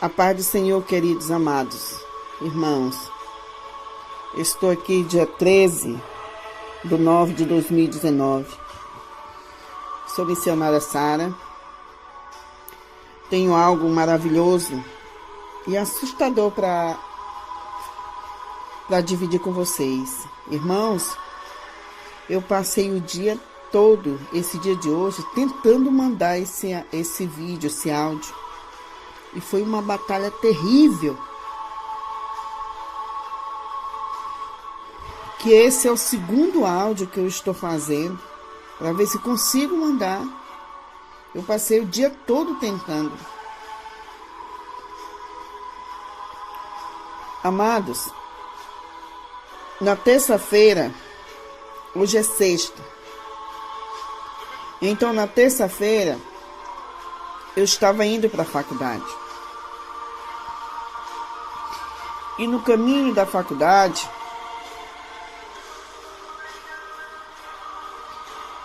A paz do Senhor, queridos amados irmãos. Estou aqui dia 13/9/2019. Sou missionária Sara. Tenho algo maravilhoso e assustador para dividir com vocês. Irmãos, eu passei o dia todo, esse dia de hoje, tentando mandar esse vídeo, esse áudio. E foi uma batalha terrível. Que esse é o segundo áudio que eu estou fazendo, para ver se consigo mandar. Eu passei o dia todo tentando. Amados, na terça-feira, hoje é sexta. Então, na terça-feira, eu estava indo para a faculdade. E no caminho da faculdade,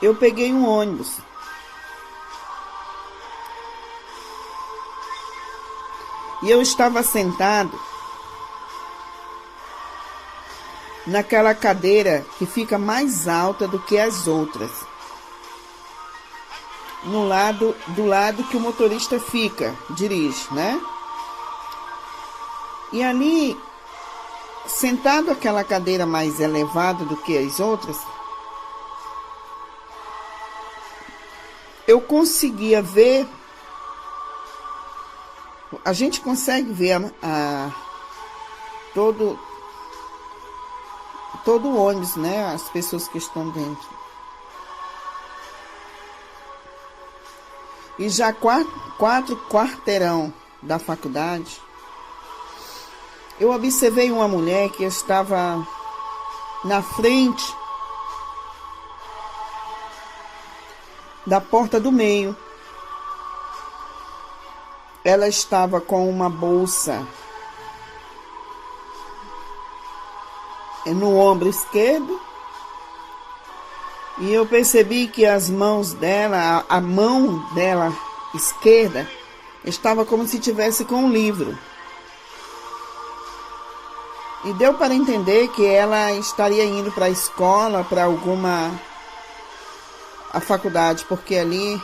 eu peguei um ônibus. E eu estava sentado naquela cadeira que fica mais alta do que as outras. Do lado que o motorista dirige, né? E ali, sentado naquela cadeira mais elevada do que as outras, eu conseguia ver, a gente consegue ver todo o ônibus, né? As pessoas que estão dentro. E já quatro quarteirão da faculdade, eu observei uma mulher que estava na frente da porta do meio. Ela estava com uma bolsa no ombro esquerdo. E eu percebi que as mãos dela, a mão dela esquerda, estava como se tivesse com um livro. E deu para entender que ela estaria indo para a escola, para a faculdade, porque ali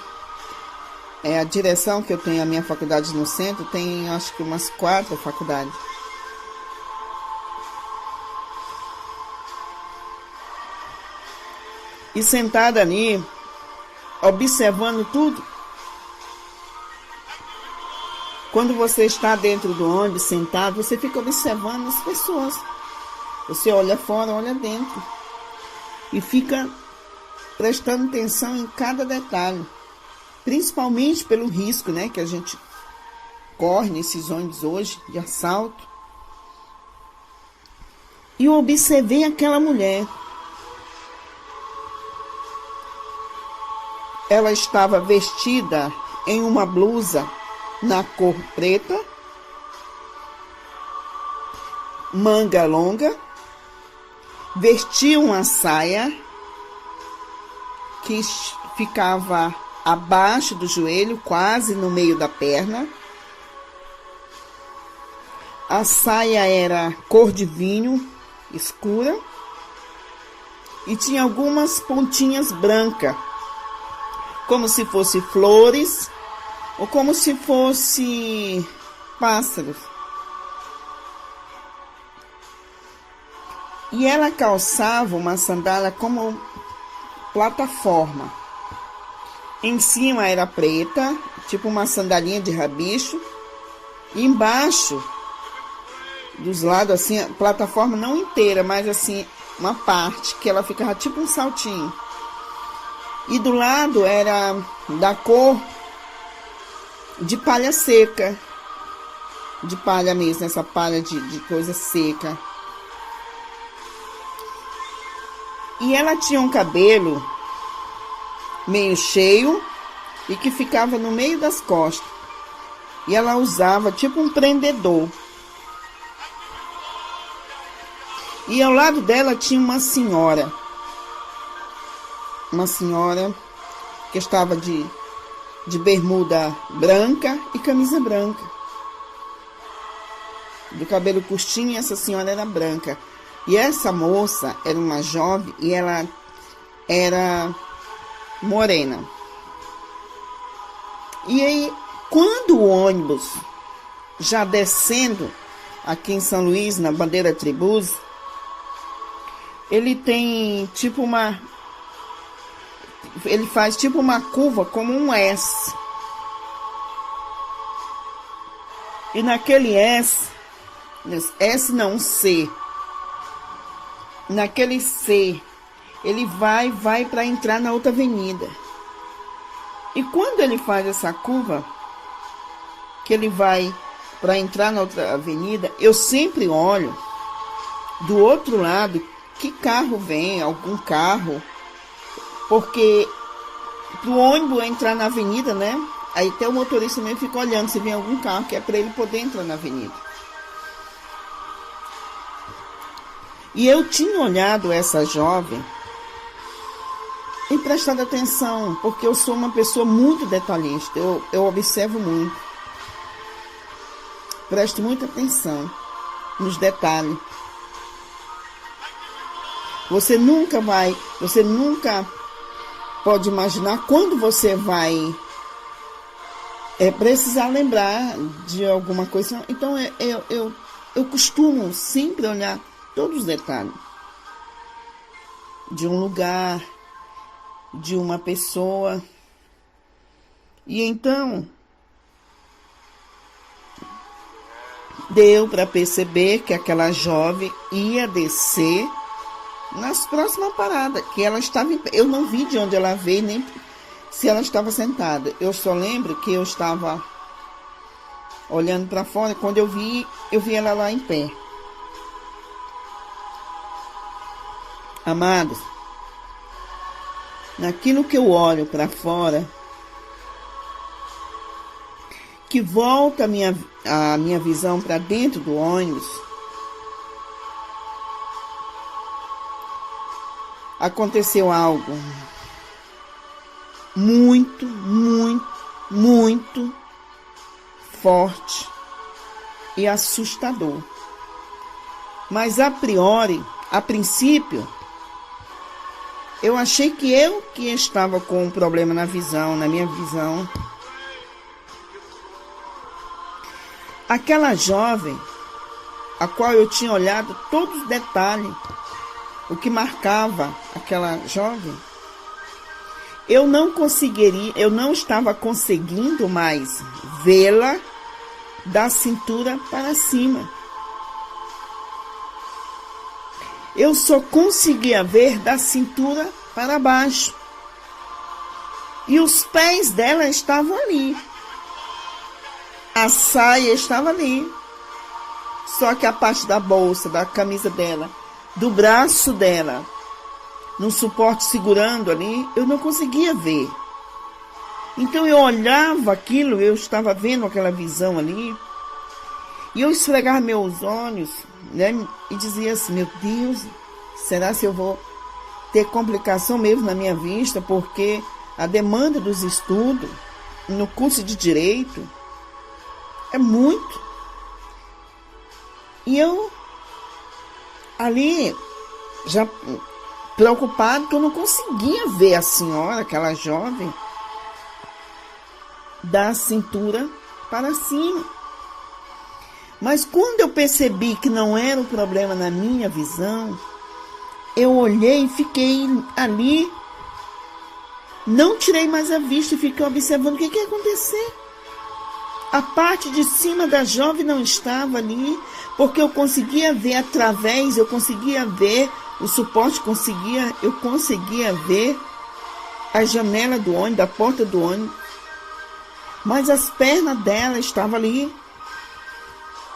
é a direção que eu tenho, a minha faculdade no centro, tem acho que umas 4 faculdades. E sentada ali, observando tudo. Quando você está dentro do ônibus, sentado, você fica observando as pessoas. Você olha fora, olha dentro. E fica prestando atenção em cada detalhe. Principalmente pelo risco, né, que a gente corre nesses ônibus hoje, de assalto. E eu observei aquela mulher. Ela estava vestida em uma blusa na cor preta, manga longa, vestia uma saia que ficava abaixo do joelho, quase no meio da perna. A saia era cor de vinho, escura, e tinha algumas pontinhas brancas, como se fosse flores, ou como se fosse pássaros. E ela calçava uma sandália como plataforma. Em cima era preta, tipo uma sandalinha de rabicho. E embaixo, dos lados assim, a plataforma não inteira, mas assim, uma parte que ela ficava tipo um saltinho. E do lado era da cor de palha seca. De palha mesmo, essa palha de coisa seca. E ela tinha um cabelo meio cheio e que ficava no meio das costas. E ela usava tipo um prendedor. E ao lado dela tinha uma senhora. Uma senhora que estava de bermuda branca e camisa branca. do cabelo curtinho, e essa senhora era branca. E essa moça era uma jovem e ela era morena. E aí, quando o ônibus, já descendo aqui em São Luís, na Bandeira Tribus, ele tem tipo ele faz tipo uma curva como um S. E naquele S não, C. Naquele C, ele vai para entrar na outra avenida. E quando ele faz essa curva, que ele vai para entrar na outra avenida, eu sempre olho do outro lado que carro vem, algum carro, porque pro ônibus entrar na avenida, né? Aí até o motorista mesmo fica olhando se vem algum carro, que é para ele poder entrar na avenida. E eu tinha olhado essa jovem e prestado atenção, porque eu sou uma pessoa muito detalhista, eu observo muito. Presto muita atenção nos detalhes. Você nunca pode imaginar quando você vai precisar lembrar de alguma coisa. Então eu costumo sempre olhar todos os detalhes de um lugar, de uma pessoa. E então deu para perceber que aquela jovem ia descer nas próximas paradas, que ela estava em pé. Eu não vi de onde ela veio, nem se ela estava sentada. Eu só lembro que eu estava olhando para fora. Quando eu vi ela lá em pé. Amados, naquilo que eu olho para fora, que volta a minha visão para dentro do ônibus, aconteceu algo muito, muito, muito forte e assustador. Mas a princípio, eu achei que estava com um problema na minha visão. Aquela jovem, a qual eu tinha olhado todos os detalhes, o que marcava aquela jovem, eu não estava conseguindo mais vê-la da cintura para cima. Eu só conseguia ver da cintura para baixo. E os pés dela estavam ali. A saia estava ali. Só que a parte da bolsa, da camisa dela, do braço dela, no suporte segurando ali, eu não conseguia ver. Então eu olhava aquilo, eu estava vendo aquela visão ali, e eu esfregava meus olhos, né, e dizia assim: meu Deus, será que eu vou ter complicação mesmo na minha vista? Porque a demanda dos estudos no curso de Direito é muito. E eu ali, já preocupado, que eu não conseguia ver a senhora, aquela jovem, da cintura para cima. Mas quando eu percebi que não era o problema na minha visão, eu olhei e fiquei ali, não tirei mais a vista e fiquei observando o que ia acontecer. A parte de cima da jovem não estava ali, porque eu conseguia ver através, eu conseguia ver o suporte, eu conseguia ver a janela do ônibus, da porta do ônibus, mas as pernas dela estavam ali,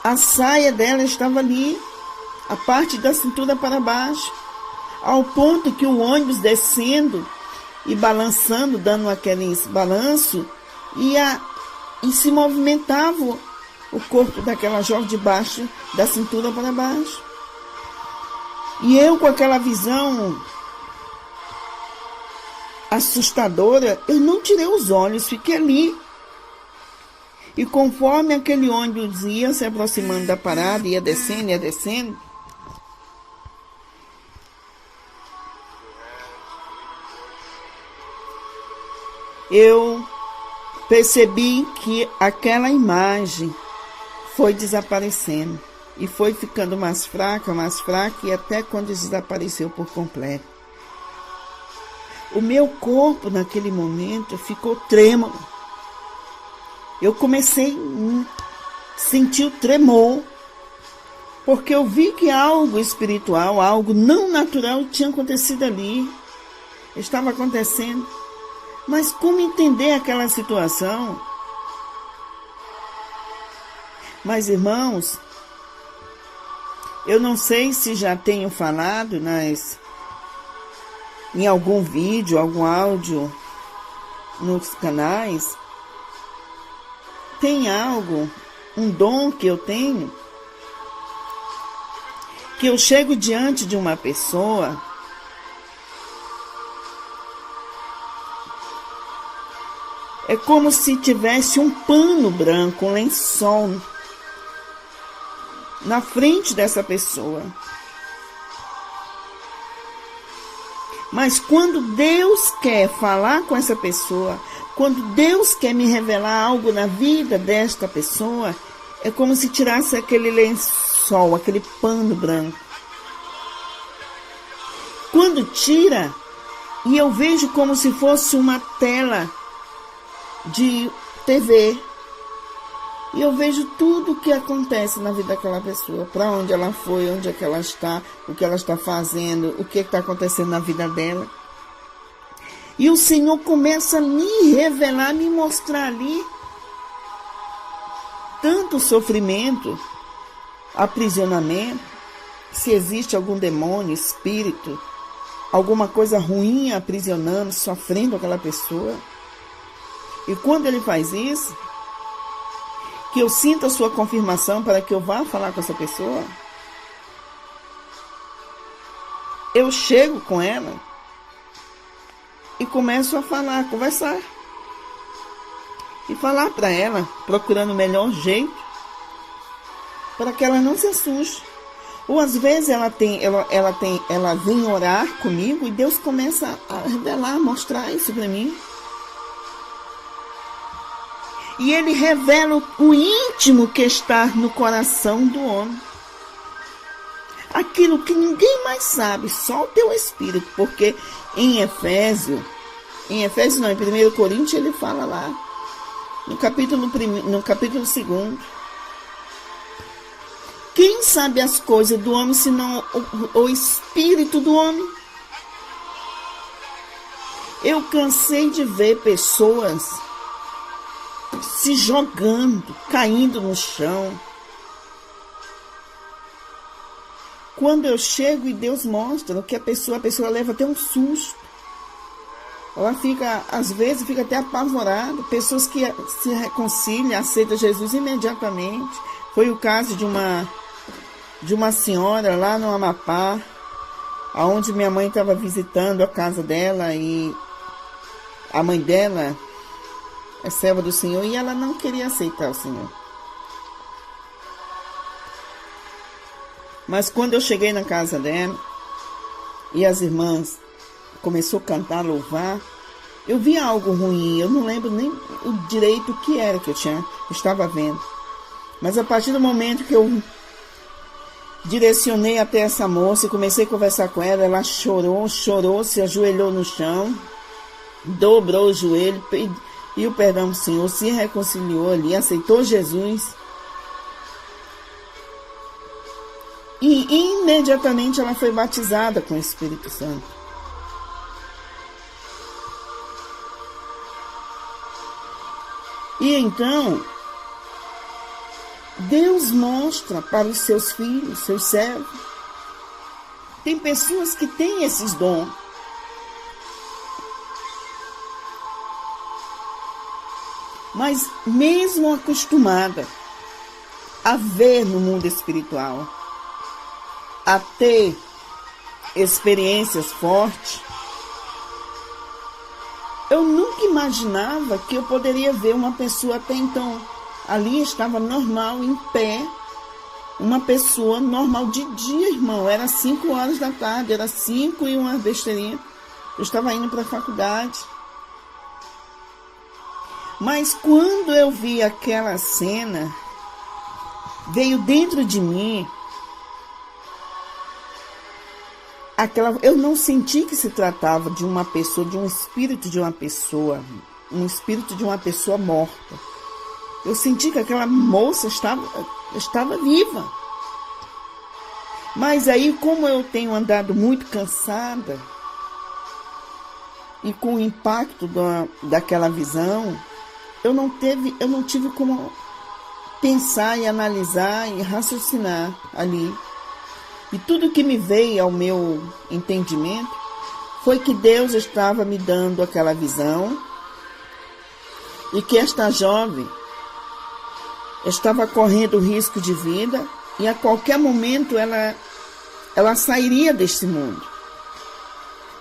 a saia dela estava ali, a parte da cintura para baixo, ao ponto que o ônibus descendo e balançando, dando aquele balanço, e se movimentava o corpo daquela jovem de baixo, da cintura para baixo. E eu, com aquela visão assustadora, eu não tirei os olhos, fiquei ali. E conforme aquele ônibus ia se aproximando da parada, ia descendo, eu percebi que aquela imagem foi desaparecendo. E foi ficando mais fraca, e até quando desapareceu por completo. O meu corpo, naquele momento, ficou trêmulo. Eu comecei a sentir o tremor, porque eu vi que algo espiritual, algo não natural tinha acontecido ali. Estava acontecendo. Mas como entender aquela situação? Mas, irmãos, eu não sei se já tenho falado em algum vídeo, algum áudio nos canais. Tem algo, um dom que eu tenho, que eu chego diante de uma pessoa é como se tivesse um pano branco, um lençol na frente dessa pessoa. Mas quando Deus quer falar com essa pessoa, quando Deus quer me revelar algo na vida desta pessoa, é como se tirasse aquele lençol, aquele pano branco. Quando tira, e eu vejo como se fosse uma tela de TV, e eu vejo tudo o que acontece na vida daquela pessoa, para onde ela foi, onde é que ela está, o que ela está fazendo, o que está acontecendo na vida dela. E o Senhor começa a me revelar, me mostrar ali tanto sofrimento, aprisionamento, se existe algum demônio, espírito, alguma coisa ruim aprisionando, sofrendo aquela pessoa. E quando ele faz isso, que eu sinta a sua confirmação para que eu vá falar com essa pessoa, eu chego com ela e começo a falar, conversar. E falar para ela, procurando o melhor jeito, para que ela não se assuste. Ou às vezes ela vem orar comigo e Deus começa a revelar, mostrar isso para mim. E ele revela o íntimo que está no coração do homem. Aquilo que ninguém mais sabe, só o teu espírito. Porque em 1 Coríntios ele fala lá, no capítulo 2. Quem sabe as coisas do homem, senão o espírito do homem? Eu cansei de ver pessoas se jogando, caindo no chão. Quando eu chego e Deus mostra que a pessoa leva até um susto. Ela fica, às vezes, fica até apavorada. Pessoas que se reconciliam, aceitam Jesus imediatamente. Foi o caso de uma senhora lá no Amapá, onde minha mãe estava visitando a casa dela, e a mãe dela é serva do Senhor, e ela não queria aceitar o Senhor. Mas quando eu cheguei na casa dela, e as irmãs começaram a cantar, louvar, eu vi algo ruim. Eu não lembro nem o direito o que era que eu estava vendo. Mas a partir do momento que eu direcionei até essa moça e comecei a conversar com ela, ela chorou, se ajoelhou no chão, dobrou o joelho, e o perdão do Senhor, se reconciliou ali, aceitou Jesus. E imediatamente ela foi batizada com o Espírito Santo. E então, Deus mostra para os seus filhos, seus servos. Tem pessoas que têm esses dons. Mas mesmo acostumada a ver no mundo espiritual, a ter experiências fortes, eu nunca imaginava que eu poderia ver uma pessoa até então Ali estava normal, em pé, uma pessoa normal de dia, irmão. Era 5 horas da tarde, era 5 e uma besteirinha. Eu estava indo para a faculdade. Mas quando eu vi aquela cena, veio dentro de mim eu não senti que se tratava de uma pessoa, de um espírito de uma pessoa, um espírito de uma pessoa morta. Eu senti que aquela moça estava viva. Mas aí, como eu tenho andado muito cansada, e com o impacto daquela visão, eu não tive como pensar e analisar e raciocinar ali. E tudo que me veio ao meu entendimento foi que Deus estava me dando aquela visão e que esta jovem estava correndo risco de vida e a qualquer momento ela sairia deste mundo.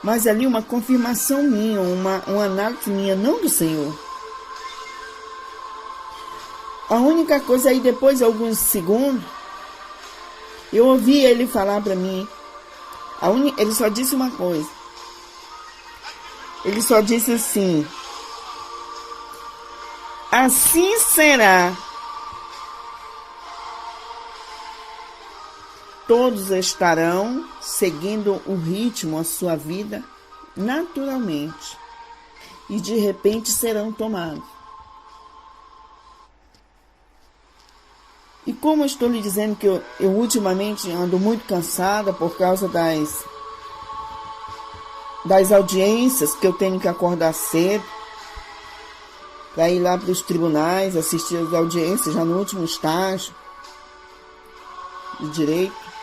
Mas ali uma confirmação minha, uma análise minha, não do Senhor. A única coisa aí, depois de alguns segundos, eu ouvi ele falar para mim. Ele só disse uma coisa. Ele só disse assim: assim será. Todos estarão seguindo o ritmo, a sua vida, naturalmente. E de repente serão tomados. E como eu estou lhe dizendo que eu ultimamente ando muito cansada por causa das audiências, que eu tenho que acordar cedo para ir lá para os tribunais, assistir as audiências já no último estágio de direito.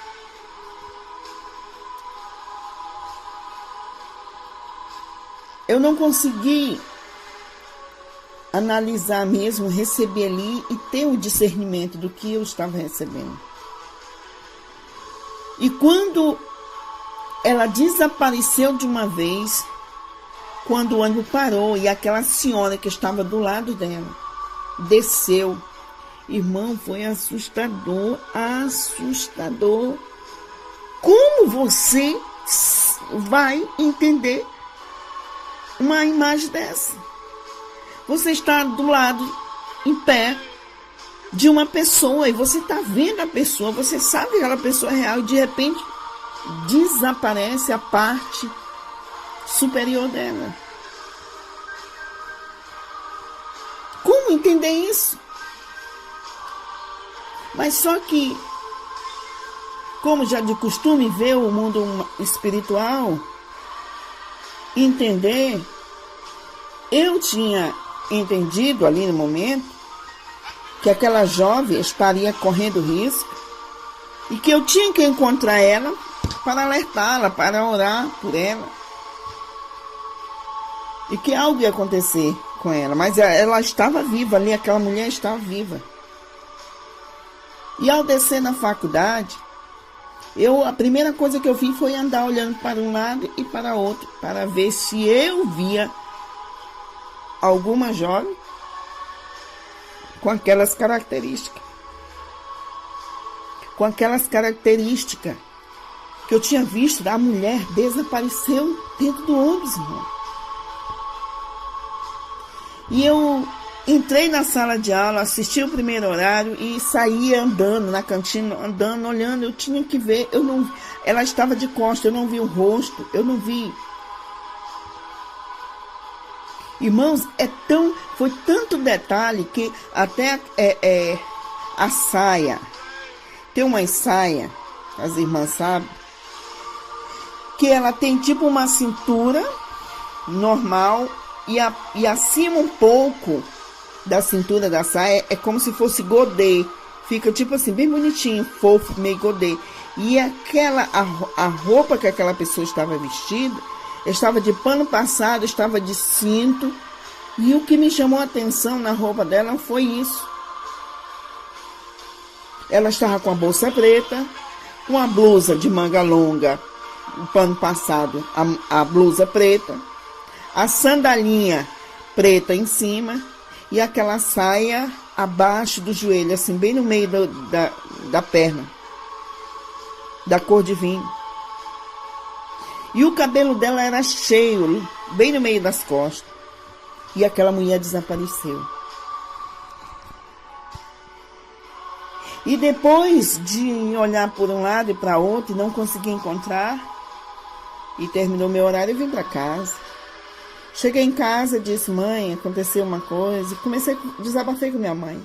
Eu não consegui analisar mesmo, receber ali e ter o discernimento do que eu estava recebendo. E quando ela desapareceu de uma vez, quando o ônibus parou e aquela senhora que estava do lado dela desceu, irmão, foi assustador, assustador. Como você vai entender uma imagem dessa? Você está do lado, em pé, de uma pessoa e você está vendo a pessoa, você sabe que aquela pessoa é real e de repente desaparece a parte superior dela. Como entender isso? Mas só que, como já de costume ver o mundo espiritual, entender, eu tinha entendido ali no momento que aquela jovem estaria correndo risco e que eu tinha que encontrar ela para alertá-la, para orar por ela. E que algo ia acontecer com ela, mas ela estava viva ali, aquela mulher estava viva. E ao descer na faculdade, a primeira coisa que eu fiz foi andar olhando para um lado e para outro, para ver se eu via alguma jovem com aquelas características. Com aquelas características que eu tinha visto da mulher desapareceu dentro do ônibus, irmão. E eu entrei na sala de aula, assisti o primeiro horário e saí andando na cantina, andando, olhando. Eu tinha que ver, ela estava de costas, eu não vi o rosto, eu não vi. Irmãos, foi tanto detalhe que até a saia, tem uma saia, as irmãs sabem, que ela tem tipo uma cintura normal e acima um pouco da cintura da saia é como se fosse godê, fica tipo assim, bem bonitinho, fofo, meio godê. E a roupa que aquela pessoa estava vestida, estava de pano passado, estava de cinto. E o que me chamou a atenção na roupa dela foi isso. Ela estava com a bolsa preta, com a blusa de manga longa, o pano passado, a blusa preta, a sandalinha preta em cima e aquela saia abaixo do joelho, assim, bem no meio da perna, da cor de vinho. E o cabelo dela era cheio, bem no meio das costas. E aquela mulher desapareceu. E depois de olhar por um lado e para outro e não conseguir encontrar, e terminou meu horário, eu vim para casa. Cheguei em casa, disse: mãe, aconteceu uma coisa. E desabafei com minha mãe.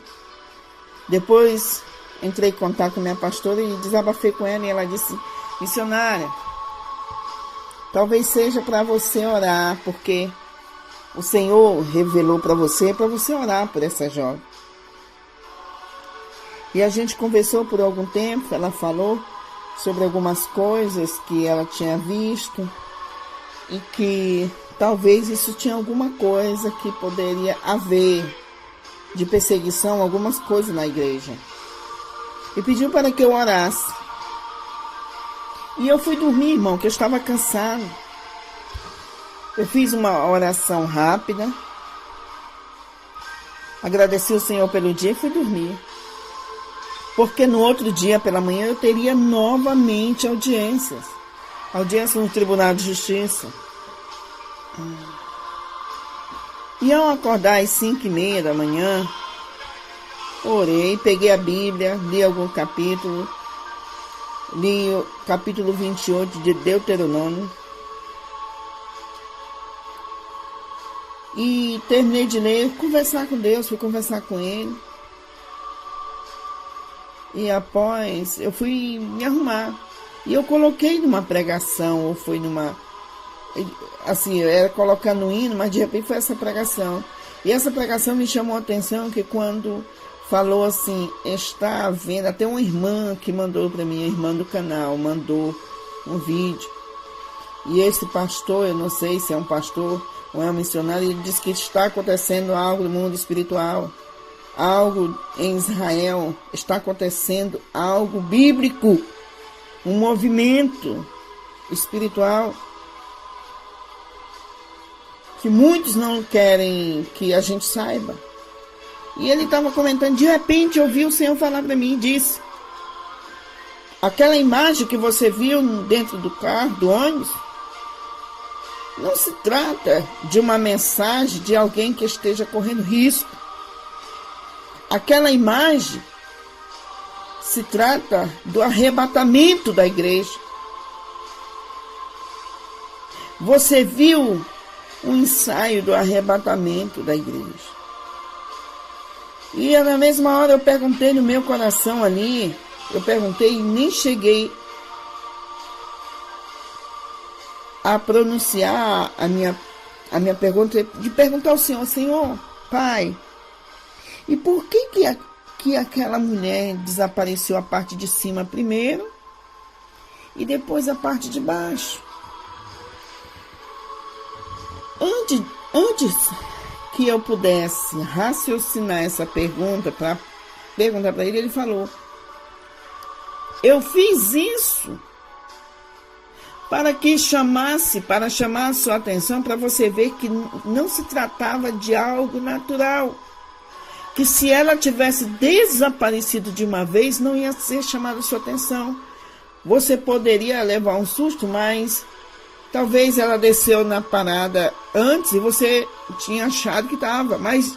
Depois entrei em contato com minha pastora e desabafei com ela. E ela disse: missionária, talvez seja para você orar, porque o Senhor revelou para você orar por essa jovem. E a gente conversou por algum tempo. Ela falou sobre algumas coisas que ela tinha visto e que talvez isso tinha alguma coisa que poderia haver de perseguição, algumas coisas na igreja. E pediu para que eu orasse. E eu fui dormir, irmão, que eu estava cansado. Eu fiz uma oração rápida, agradeci ao Senhor pelo dia e fui dormir. Porque no outro dia, pela manhã, eu teria novamente audiências no Tribunal de Justiça. E ao acordar às 5h30 da manhã, orei, peguei a Bíblia, li algum capítulo, li o capítulo 28 de Deuteronômio, e terminei de ler, conversar com Deus, fui conversar com Ele. E após, eu fui me arrumar. E eu coloquei numa pregação, ou foi numa... Assim, eu era colocando um hino, mas de repente foi essa pregação. E essa pregação me chamou a atenção, que quando falou assim, está havendo... Até uma irmã que mandou para mim, a irmã do canal, mandou um vídeo. E esse pastor, eu não sei se é um pastor ou é um missionário, ele disse que está acontecendo algo no mundo espiritual. Algo em Israel, está acontecendo algo bíblico, um movimento espiritual que muitos não querem que a gente saiba. E ele estava comentando, de repente eu ouvi o Senhor falar para mim e disse: aquela imagem que você viu dentro do carro, do ônibus, não se trata de uma mensagem de alguém que esteja correndo risco. Aquela imagem se trata do arrebatamento da igreja. Você viu um ensaio do arrebatamento da igreja. E na mesma hora eu perguntei no meu coração ali, eu perguntei e nem cheguei a pronunciar a minha pergunta, de perguntar ao Senhor: Senhor, Pai, e por que aquela mulher desapareceu a parte de cima primeiro e depois a parte de baixo? Antes que eu pudesse raciocinar essa pergunta para perguntar para ele, ele falou: eu fiz isso para chamar a sua atenção, para você ver que não se tratava de algo natural. Que se ela tivesse desaparecido de uma vez, não ia ser chamada a sua atenção. Você poderia levar um susto, mas talvez ela desceu na parada antes e você tinha achado que estava. Mas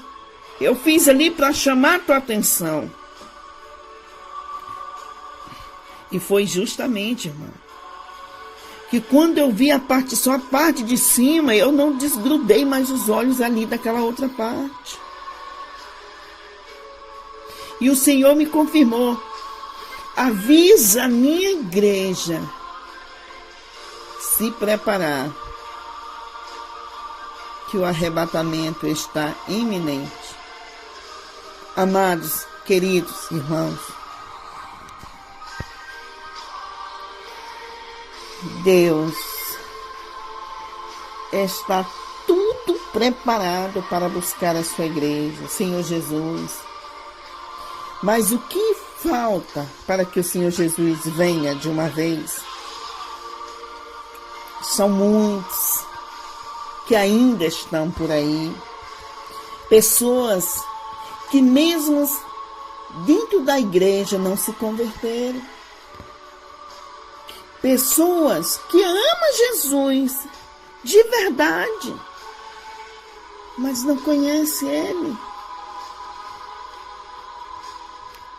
eu fiz ali para chamar a tua atenção. E foi justamente, irmão, que quando eu vi só a parte de cima, eu não desgrudei mais os olhos ali daquela outra parte. E o Senhor me confirmou: avisa a minha igreja se preparar, que o arrebatamento está iminente. Amados, queridos irmãos, Deus está tudo preparado para buscar a sua igreja, Senhor Jesus. Mas o que falta para que o Senhor Jesus venha de uma vez? São muitos que ainda estão por aí. Pessoas que mesmo dentro da igreja não se converteram. Pessoas que amam Jesus de verdade, mas não conhecem Ele.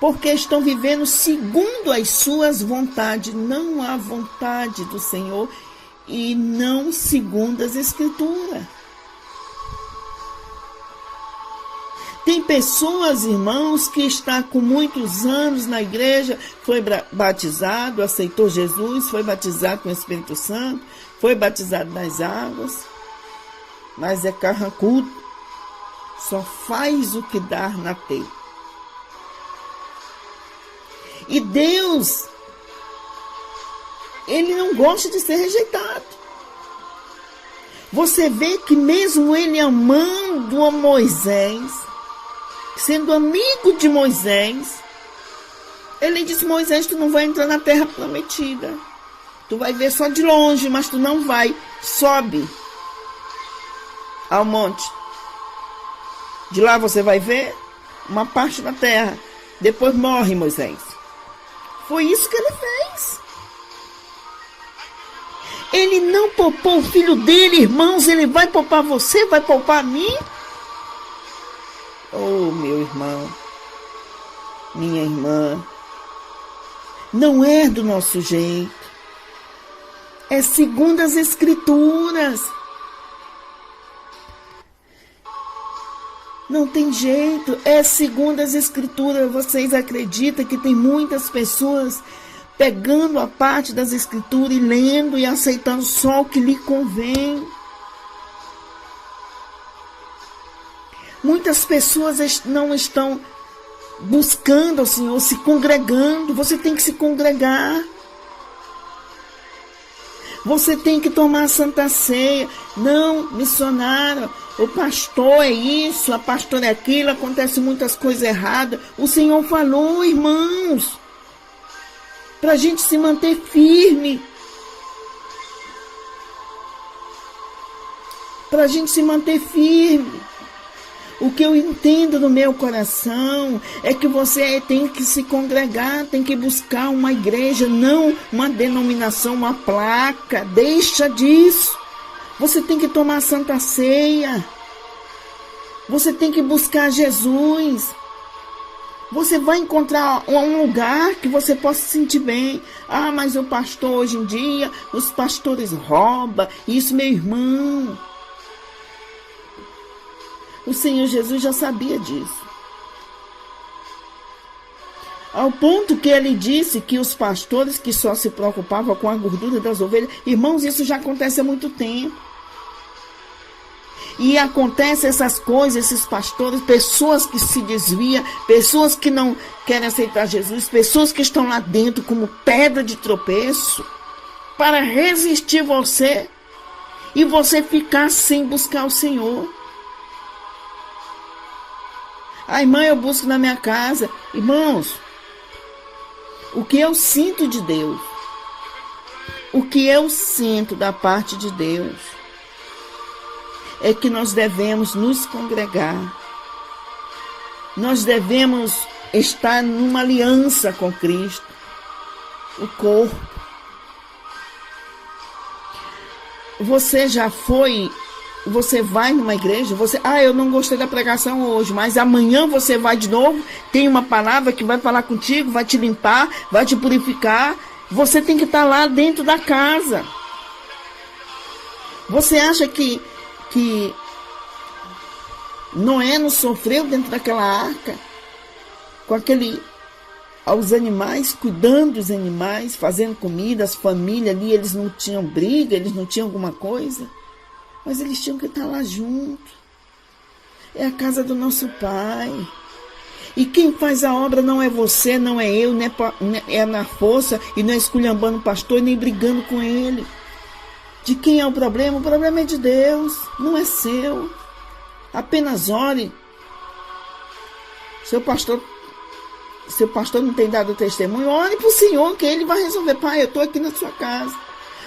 Porque estão vivendo segundo as suas vontades, não a vontade do Senhor e não segundo as Escrituras. Tem pessoas, irmãos, que estão com muitos anos na igreja, foi batizado, aceitou Jesus, foi batizado com o Espírito Santo, foi batizado nas águas, mas é carrancudo, só faz o que dá na telha. E Deus, Ele não gosta de ser rejeitado. Você vê que mesmo Ele amando a Moisés, sendo amigo de Moisés, Ele disse: Moisés, tu não vai entrar na terra prometida. Tu vai ver só de longe, mas tu não vai. Sobe ao monte. De lá você vai ver uma parte da terra. Depois morre Moisés. Foi isso que ele fez. Ele não poupou o filho dele, irmãos. Ele vai poupar você, vai poupar a mim. Oh, meu irmão, minha irmã, não é do nosso jeito. É segundo as Escrituras. Não tem jeito, é segundo as Escrituras. Vocês acreditam que tem muitas pessoas pegando a parte das Escrituras e lendo e aceitando só o que lhe convém? Muitas pessoas não estão buscando ao Senhor, se congregando. Você tem que se congregar. Você tem que tomar a Santa Ceia. Não, missionário, o pastor é isso, a pastora é aquilo, acontece muitas coisas erradas. O Senhor falou, irmãos, para a gente se manter firme. Para a gente se manter firme. O que eu entendo no meu coração é que você tem que se congregar, tem que buscar uma igreja, não uma denominação, uma placa. Deixa disso. Você tem que tomar a Santa Ceia. Você tem que buscar Jesus. Você vai encontrar um lugar que você possa se sentir bem. Ah, mas o pastor hoje em dia, os pastores roubam. Isso, meu irmão. O Senhor Jesus já sabia disso. Ao ponto que ele disse que os pastores que só se preocupavam com a gordura das ovelhas, irmãos, isso já acontece há muito tempo. E acontece essas coisas, esses pastores, pessoas que se desviam, pessoas que não querem aceitar Jesus, pessoas que estão lá dentro como pedra de tropeço, para resistir você e você ficar sem buscar o Senhor. A irmã, eu busco na minha casa. Irmãos, o que eu sinto de Deus, o que eu sinto da parte de Deus, é que nós devemos nos congregar. Nós devemos estar numa aliança com Cristo, o corpo. Você já foi... Você vai numa igreja, eu não gostei da pregação hoje, mas amanhã você vai de novo, tem uma palavra que vai falar contigo, vai te limpar, vai te purificar. Você tem que estar lá dentro da casa. Você acha que Noé não sofreu dentro daquela arca? Com os animais, cuidando dos animais, fazendo comida, as famílias ali, eles não tinham briga, eles não tinham alguma coisa? Mas eles tinham que estar lá junto. É a casa do nosso Pai. E quem faz a obra não é você, não é eu, é na força, e não é esculhambando o pastor, nem brigando com ele. De quem é o problema? O problema é de Deus, não é seu. Apenas ore. Seu pastor não tem dado testemunho, ore para o Senhor, que Ele vai resolver. Pai, eu estou aqui na sua casa.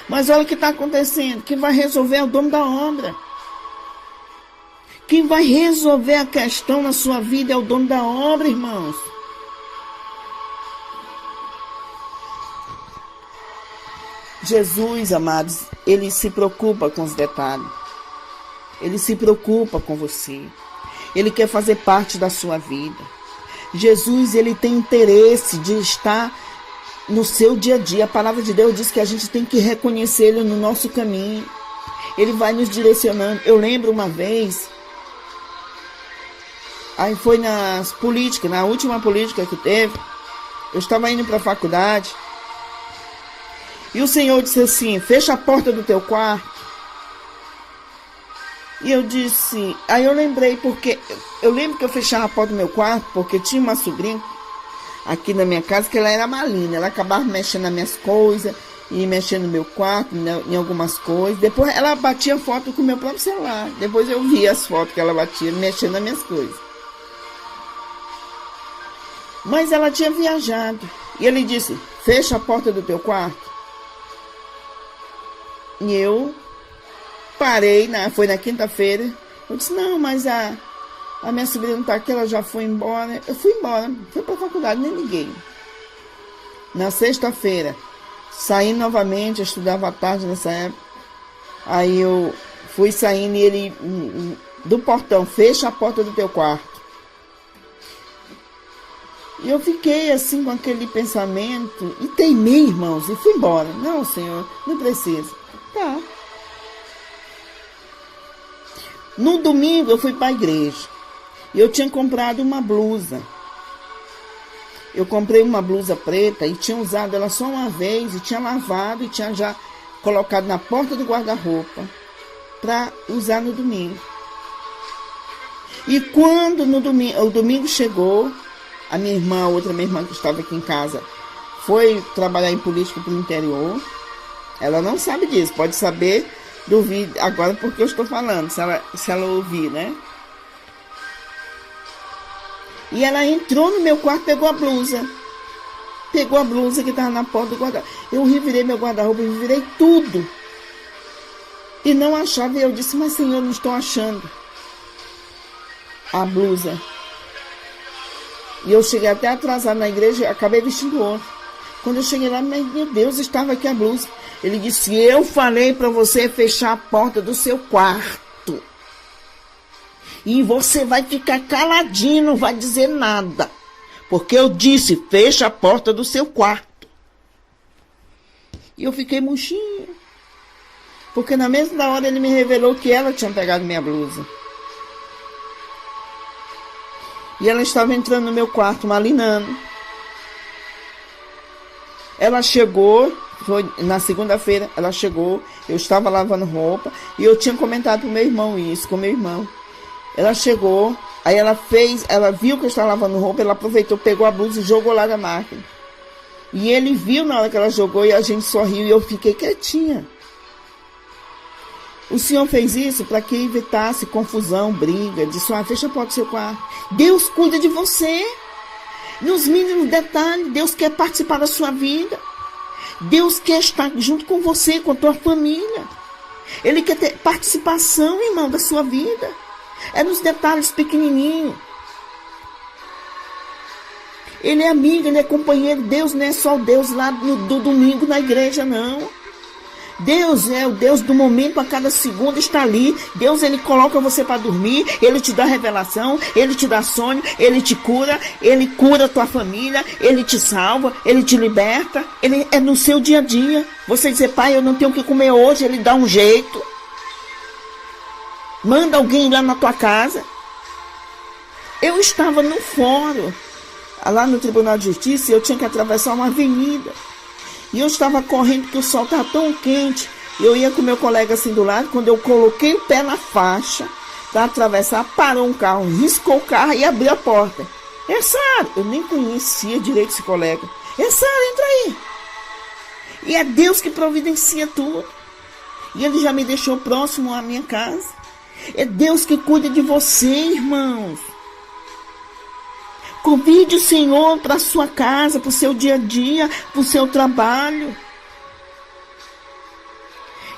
Mas olha o que está acontecendo. Quem vai resolver é o dono da obra. Quem vai resolver a questão na sua vida é o dono da obra, irmãos. Jesus, amados, ele se preocupa com os detalhes. Ele se preocupa com você. Ele quer fazer parte da sua vida. Jesus, ele tem interesse de estar no seu dia a dia. A palavra de Deus diz que a gente tem que reconhecer ele no nosso caminho. Ele vai nos direcionando. Eu lembro uma vez, aí foi nas políticas, na última política que teve, eu estava indo para a faculdade, e o Senhor disse assim, fecha a porta do teu quarto. E eu disse, aí eu lembrei, porque eu lembro que eu fechava a porta do meu quarto, porque tinha uma sobrinha aqui na minha casa, que ela era maligna, ela acabava mexendo nas minhas coisas, e mexendo no meu quarto, em algumas coisas. Depois ela batia foto com o meu próprio celular, depois eu via as fotos que ela batia, mexendo nas minhas coisas. Mas ela tinha viajado, e ele disse, fecha a porta do teu quarto. E eu parei, foi na quinta-feira. Eu disse, não, mas a minha sobrinha não está aqui, ela já foi embora. Eu fui embora, fui para a faculdade, nem liguei. Na sexta-feira, saí novamente, eu estudava à tarde nessa época. Aí eu fui saindo e ele, do portão, fecha a porta do teu quarto. E eu fiquei assim com aquele pensamento, e teimei, irmãos, e fui embora. Não, Senhor, não precisa. Tá. No domingo eu fui para a igreja. E eu tinha comprado uma blusa. Eu comprei uma blusa preta e tinha usado ela só uma vez. E tinha lavado e tinha já colocado na porta do guarda-roupa para usar no domingo. E quando o domingo chegou, a minha irmã, outra minha irmã que estava aqui em casa, foi trabalhar em política para o interior. Ela não sabe disso, pode saber do vídeo agora porque eu estou falando, se ela ouvir, né? E ela entrou no meu quarto, pegou a blusa que estava na porta do guarda-roupa. Eu revirei meu guarda-roupa, revirei tudo. E não achava, e eu disse, mas Senhor, não estou achando a blusa. E eu cheguei até atrasado na igreja, acabei vestindo outra. Quando eu cheguei lá, meu Deus, estava aqui a blusa. Ele disse, eu falei para você fechar a porta do seu quarto. E você vai ficar caladinho, não vai dizer nada. Porque eu disse, fecha a porta do seu quarto. E eu fiquei murchinha. Porque na mesma hora ele me revelou que ela tinha pegado minha blusa. E ela estava entrando no meu quarto, malinando. Ela chegou, foi na segunda-feira, ela chegou, eu estava lavando roupa, e eu tinha comentado com meu irmão isso, com meu irmão. Ela chegou, aí ela viu que eu estava lavando roupa, ela aproveitou, pegou a blusa e jogou lá na máquina. E ele viu na hora que ela jogou e a gente sorriu e eu fiquei quietinha. O Senhor fez isso para que evitasse confusão, briga, disse, fecha a porta do seu quarto. Deus cuida de você. Nos mínimos detalhes, Deus quer participar da sua vida. Deus quer estar junto com você, com a tua família. Ele quer ter participação, irmão, da sua vida. É nos detalhes pequenininhos. Ele é amigo, ele é companheiro. Deus não é só o Deus lá do domingo na igreja, não. Deus é o Deus do momento, a cada segundo está ali. Deus, ele coloca você para dormir, ele te dá revelação, ele te dá sonho, ele te cura, ele cura a tua família, ele te salva, ele te liberta. Ele é no seu dia a dia. Você dizer, pai, eu não tenho o que comer hoje, ele dá um jeito. Manda alguém lá na tua casa. Eu estava no fórum, lá no Tribunal de Justiça, e eu tinha que atravessar uma avenida. E eu estava correndo porque o sol estava tão quente. Eu ia com meu colega assim do lado. Quando eu coloquei o pé na faixa para atravessar, parou um carro, riscou o carro e abriu a porta. Sara, eu nem conhecia direito esse colega. Sara, entra aí. E é Deus que providencia tudo. E ele já me deixou próximo à minha casa. É Deus que cuida de você, irmãos. Convide o Senhor para a sua casa, para o seu dia a dia, para o seu trabalho.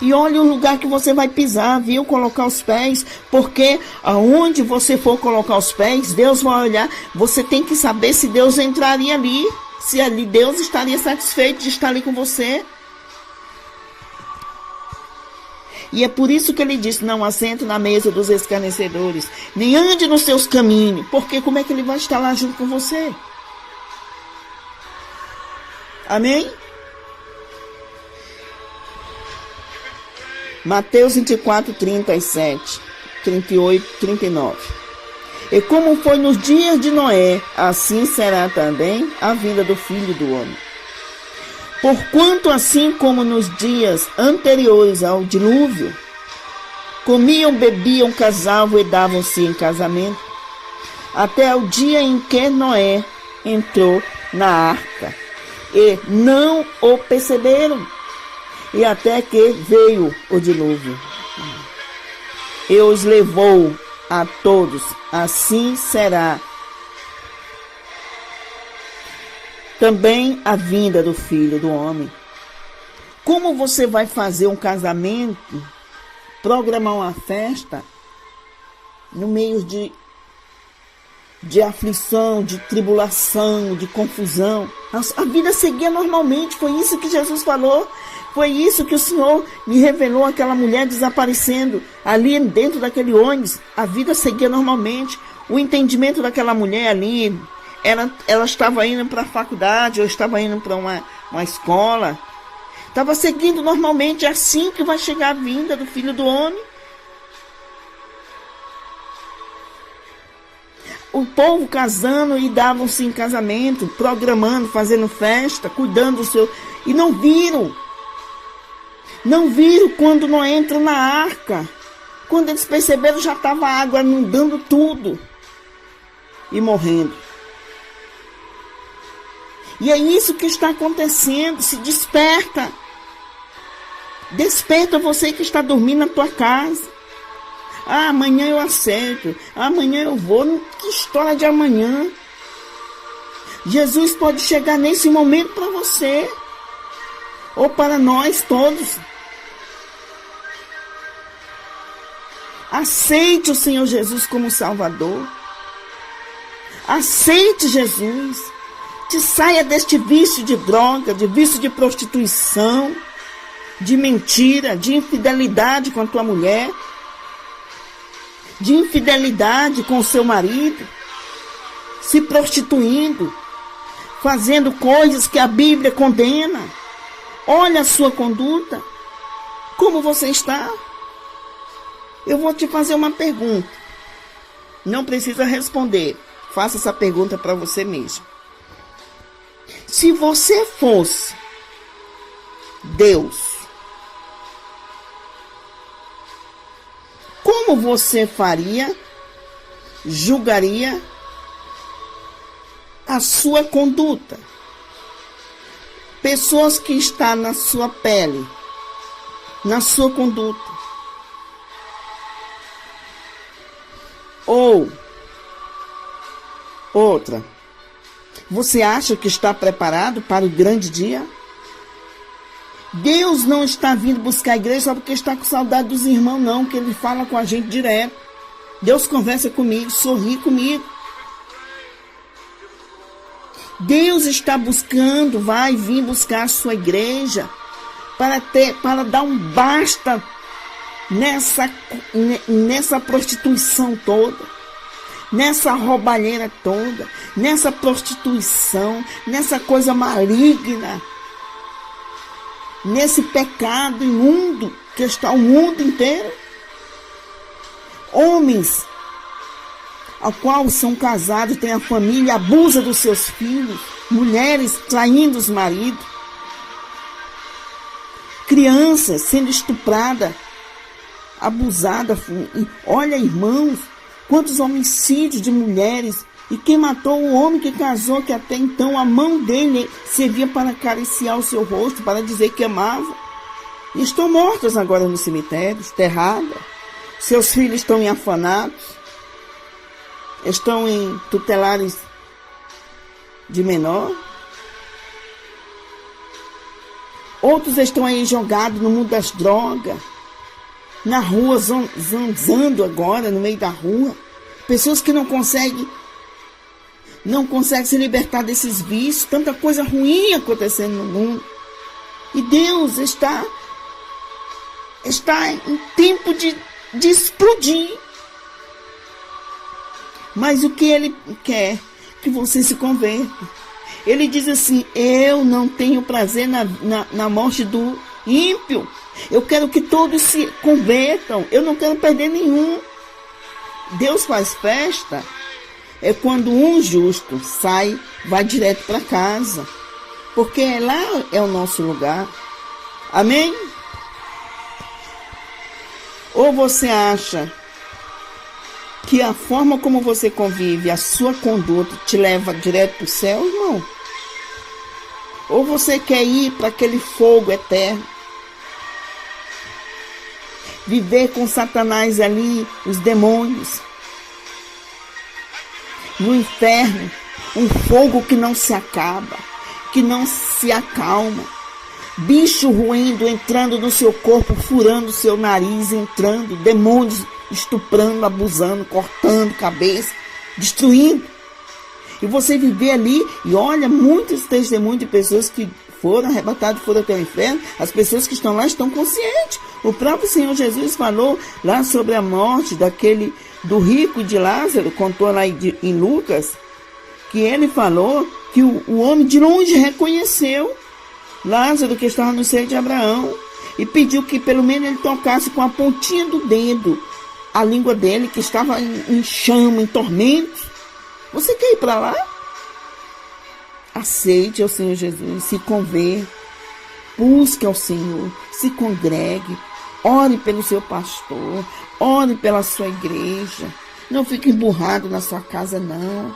E olha o lugar que você vai pisar, viu? Colocar os pés. Porque aonde você for colocar os pés, Deus vai olhar. Você tem que saber se Deus entraria ali. Se ali Deus estaria satisfeito de estar ali com você. E é por isso que ele disse, não assente na mesa dos escarnecedores, nem ande nos seus caminhos. Porque como é que ele vai estar lá junto com você? Amém? Mateus 24, 37, 38, 39. E como foi nos dias de Noé, assim será também a vinda do Filho do Homem. Porquanto assim como nos dias anteriores ao dilúvio, comiam, bebiam, casavam e davam-se em casamento, até o dia em que Noé entrou na arca, e não o perceberam, e até que veio o dilúvio, e os levou a todos. Assim será também a vinda do Filho do Homem. Como você vai fazer um casamento, programar uma festa no meio de aflição, de tribulação, de confusão? A vida seguia normalmente. Foi isso que Jesus falou. Foi isso que o Senhor me revelou, aquela mulher desaparecendo ali dentro daquele ônibus. A vida seguia normalmente. O entendimento daquela mulher ali, ela estava indo para a faculdade, ou estava indo para uma escola. Estava seguindo normalmente. É assim que vai chegar a vinda do Filho do Homem. O povo casando e davam-se em casamento, programando, fazendo festa, cuidando do seu... E não viram. Não viram quando não entram na arca. Quando eles perceberam, já estava a água inundando tudo. E morrendo. E é isso que está acontecendo. Se desperta. Desperta você que está dormindo na tua casa. Ah, amanhã eu acerto. Amanhã eu vou. Que história de amanhã. Jesus pode chegar nesse momento para você. Ou para nós todos. Aceite o Senhor Jesus como Salvador. Aceite Jesus. Te saia deste vício de droga, de vício de prostituição, de mentira, de infidelidade com a tua mulher, de infidelidade com o seu marido, se prostituindo, fazendo coisas que a Bíblia condena. Olha a sua conduta. Como você está? Eu vou te fazer uma pergunta. Não precisa responder. Faça essa pergunta para você mesmo. Se você fosse Deus, como você faria, julgaria a sua conduta? Pessoas que estão na sua pele, na sua conduta. Ou outra, você acha que está preparado para o grande dia? Deus não está vindo buscar a igreja só porque está com saudade dos irmãos, não, que Ele fala com a gente direto. Deus conversa comigo, sorri comigo. Deus está buscando, vai vir buscar a sua igreja para dar um basta nessa prostituição toda, nessa roubalheira toda, nessa prostituição, nessa coisa maligna, nesse pecado imundo que está o mundo inteiro. Homens ao qual são casados, têm a família, abusa dos seus filhos, mulheres traindo os maridos, crianças sendo estupradas, abusadas. Olha, irmãos, quantos homicídios de mulheres. E quem matou o homem que casou, que até então a mão dele servia para acariciar o seu rosto, para dizer que amava. E estão mortas agora no cemitério, enterradas. Seus filhos estão em orfanatos, estão em tutelares de menor. Outros estão aí jogados no mundo das drogas, na rua, zanzando agora, no meio da rua. Pessoas que não conseguem se libertar desses vícios, tanta coisa ruim acontecendo no mundo. E Deus está em tempo de explodir. Mas o que Ele quer? Que você se converta. Ele diz assim: eu não tenho prazer na morte do ímpio. Eu quero que todos se convertam. Eu não quero perder nenhum. Deus faz festa é quando um justo vai direto para casa. Porque lá é o nosso lugar. Amém? Ou você acha que a forma como você convive, a sua conduta te leva direto para o céu, irmão? Ou você quer ir para aquele fogo eterno? Viver com Satanás ali, os demônios. No inferno, um fogo que não se acaba, que não se acalma. Bicho ruindo, entrando no seu corpo, furando o seu nariz, entrando. Demônios estuprando, abusando, cortando cabeça, destruindo. E você viver ali, e olha, muitos testemunhos de pessoas que foram arrebatadas, foram até o inferno. As pessoas que estão lá estão conscientes. O próprio Senhor Jesus falou lá sobre a morte do rico de Lázaro, contou lá em Lucas, que ele falou que o homem de longe reconheceu Lázaro, que estava no seio de Abraão, e pediu que pelo menos ele tocasse com a pontinha do dedo a língua dele, que estava em chama, em tormento. Você quer ir para lá? Aceite ao Senhor Jesus, se converta, busque ao Senhor, se congregue, ore pelo seu pastor, ore pela sua igreja. Não fique emburrado na sua casa, não.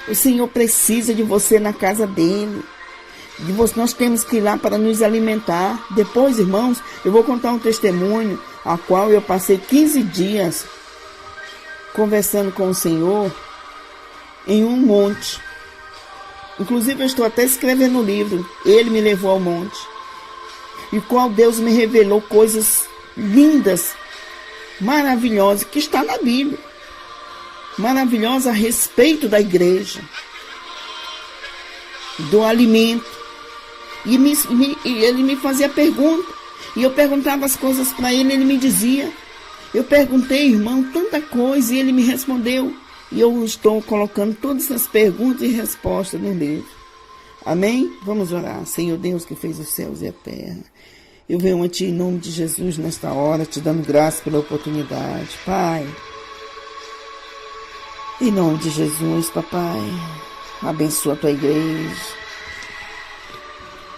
O Senhor precisa de você na casa dele. Nós temos que ir lá para nos alimentar. Depois, irmãos, eu vou contar um testemunho, a qual eu passei 15 dias conversando com o Senhor em um monte. Inclusive, eu estou até escrevendo um livro. Ele me levou ao monte, e qual Deus me revelou coisas lindas, maravilhosas, que está na Bíblia. Maravilhosa a respeito da igreja, do alimento. E ele me fazia pergunta, e eu perguntava as coisas para ele, ele me dizia. Eu perguntei, irmão, tanta coisa, e ele me respondeu. E eu estou colocando todas essas perguntas e respostas no livro. Amém? Vamos orar. Senhor Deus, que fez os céus e a terra, eu venho a Ti em nome de Jesus nesta hora, te dando graça pela oportunidade. Pai, em nome de Jesus, papai, abençoa a Tua igreja,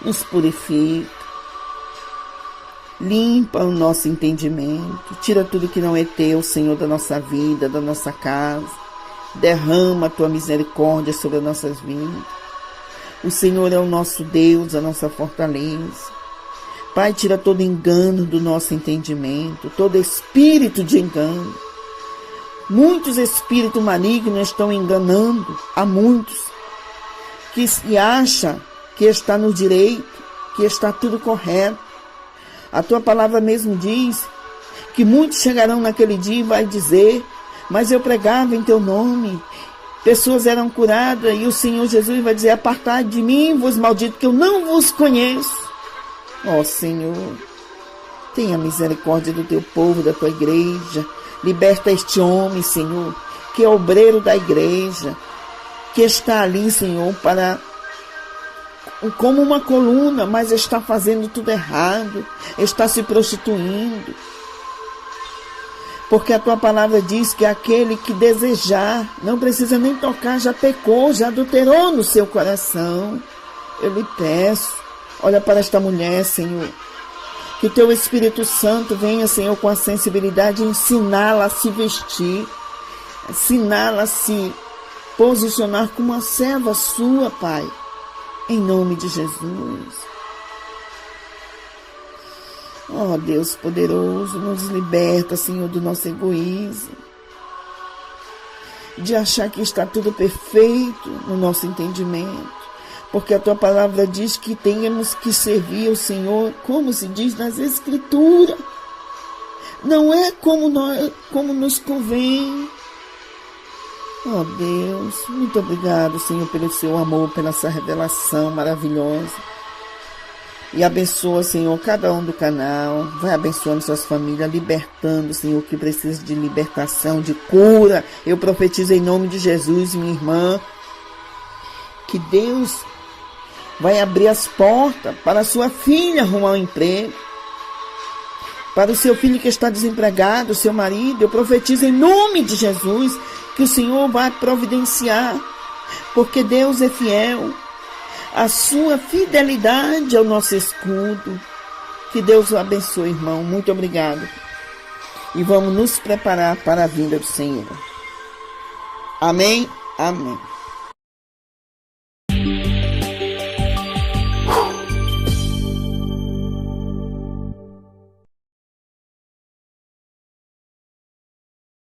nos purifica, limpa o nosso entendimento, tira tudo que não é Teu, Senhor, da nossa vida, da nossa casa, derrama a Tua misericórdia sobre as nossas vidas. O Senhor é o nosso Deus, a nossa fortaleza. Pai, tira todo engano do nosso entendimento, todo espírito de engano. Muitos espíritos malignos estão enganando a muitos, que se acha que está no direito, que está tudo correto. A Tua palavra mesmo diz que muitos chegarão naquele dia e vai dizer: mas eu pregava em Teu nome, pessoas eram curadas, e o Senhor Jesus vai dizer: apartai de mim, vos maldito, que eu não vos conheço. Ó Senhor, tenha misericórdia do Teu povo, da Tua igreja. Liberta este homem, Senhor, que é obreiro da igreja, que está ali, Senhor, como uma coluna, mas está fazendo tudo errado, está se prostituindo. Porque a Tua palavra diz que aquele que desejar, não precisa nem tocar, já pecou, já adulterou no seu coração. Eu lhe peço, olha para esta mulher, Senhor, que o Teu Espírito Santo venha, Senhor, com a sensibilidade, ensiná-la a se vestir, ensiná-la a se posicionar como uma serva Sua, Pai, em nome de Jesus. Ó Deus poderoso, nos liberta, Senhor, do nosso egoísmo, de achar que está tudo perfeito no nosso entendimento. porque a tua palavra diz que temos que servir ao Senhor, como se diz nas Escrituras. Não é como nos convém. Oh Deus, muito obrigado, Senhor, pelo seu amor, pela essa revelação maravilhosa. E abençoa, Senhor, cada um do canal. Vai abençoando suas famílias, libertando, Senhor, que precisa de libertação, de cura. Eu profetizo em nome de Jesus, minha irmã, que Deus vai abrir as portas para a sua filha arrumar um emprego. Para o seu filho que está desempregado, seu marido, eu profetizo em nome de Jesus que o Senhor vai providenciar, porque Deus é fiel. A sua fidelidade é o nosso escudo. Que Deus o abençoe, irmão. Muito obrigado. E vamos nos preparar para a vinda do Senhor. Amém? Amém.